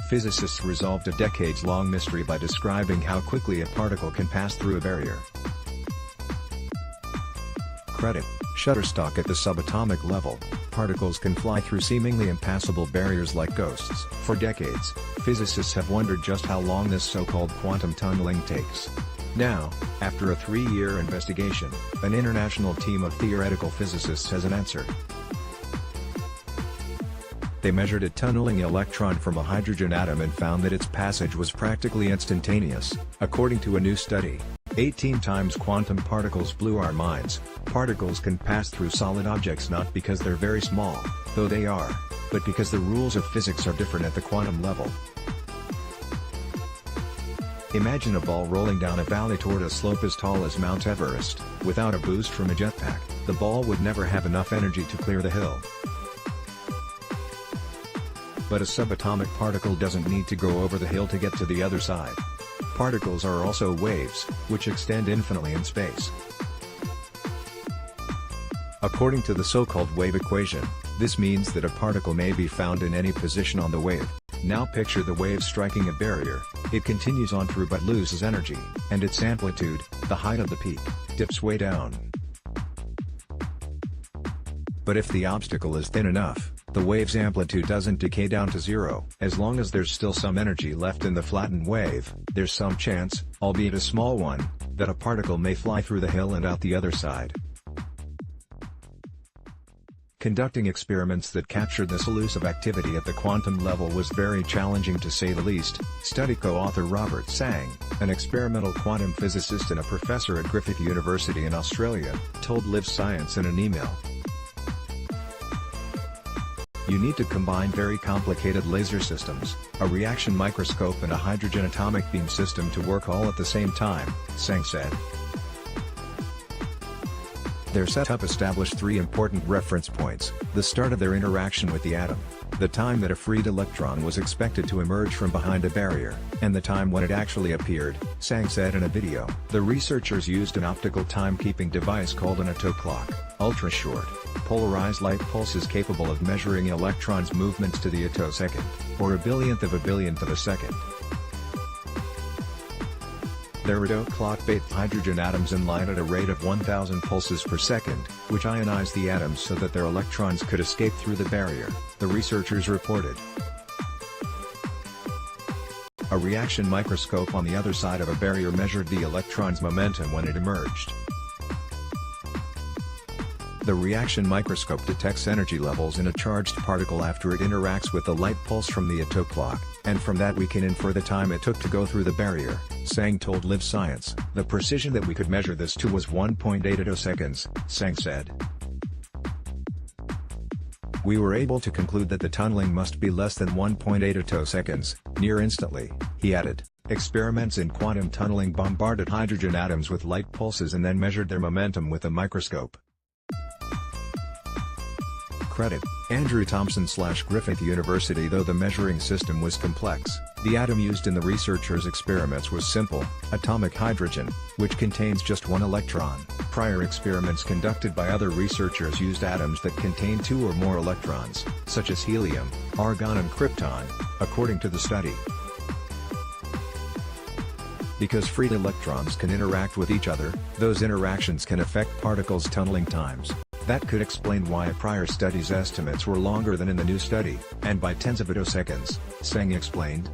physicists resolved a decades-long mystery by describing how quickly a particle can pass through a barrier. Credit: Shutterstock. At the subatomic level, particles can fly through seemingly impassable barriers like ghosts. For decades, physicists have wondered just how long this so-called quantum tunneling takes. Now, after a 3-year investigation, an international team of theoretical physicists has an answer. They measured a tunneling electron from a hydrogen atom and found that its passage was practically instantaneous. According to a new study, 18 times quantum particles blew our minds. Particles can pass through solid objects not because they're very small, though they are, but because the rules of physics are different at the quantum level. Imagine a ball rolling down a valley toward a slope as tall as Mount Everest. Without a boost from a jetpack, the ball would never have enough energy to clear the hill. But a subatomic particle doesn't need to go over the hill to get to the other side. Particles are also waves, which extend infinitely in space. According to the so-called wave equation, this means that a particle may be found in any position on the wave. Now picture the wave striking a barrier. It continues on through but loses energy, and its amplitude, the height of the peak, dips way down. But if the obstacle is thin enough, the wave's amplitude doesn't decay down to zero. As long as there's still some energy left in the flattened wave, there's some chance, albeit a small one, that a particle may fly through the hill and out the other side. Conducting experiments that captured this elusive activity at the quantum level was very challenging to say the least. Study co-author Robert Sang, an experimental quantum physicist and a professor at Griffith University in Australia, told Live Science in an email. You need to combine very complicated laser systems, a reaction microscope and a hydrogen atomic beam system to work all at the same time, Sang said. Their setup established 3 important reference points: the start of their interaction with the atom, the time that a freed electron was expected to emerge from behind a barrier, and the time when it actually appeared, Sang said in a video. The researchers used an optical timekeeping device called an attoclock, ultra-short, polarized light pulses capable of measuring electrons' movements to the attosecond, or a billionth of a second. Their attoclock bathed hydrogen atoms in light at a rate of 1,000 pulses per second, which ionized the atoms so that their electrons could escape through the barrier, the researchers reported. A reaction microscope on the other side of a barrier measured the electron's momentum when it emerged. The reaction microscope detects energy levels in a charged particle after it interacts with the light pulse from the attoclock, and from that we can infer the time it took to go through the barrier, Sang told Live Science. The precision that we could measure this to was 1.8 attoseconds, Sang said. We were able to conclude that the tunneling must be less than 1.8 attoseconds, near instantly, he added. Experiments in quantum tunneling bombarded hydrogen atoms with light pulses and then measured their momentum with a microscope. Credit: Andrew Thompson/Griffith University. Though the measuring system was complex, the atom used in the researchers' experiments was simple, atomic hydrogen, which contains just 1 electron. Prior experiments conducted by other researchers used atoms that contain 2 or more electrons, such as helium, argon and krypton, according to the study. Because freed electrons can interact with each other, those interactions can affect particles' tunneling times. That could explain why prior studies' estimates were longer than in the new study, and by tens of attoseconds, Sang explained.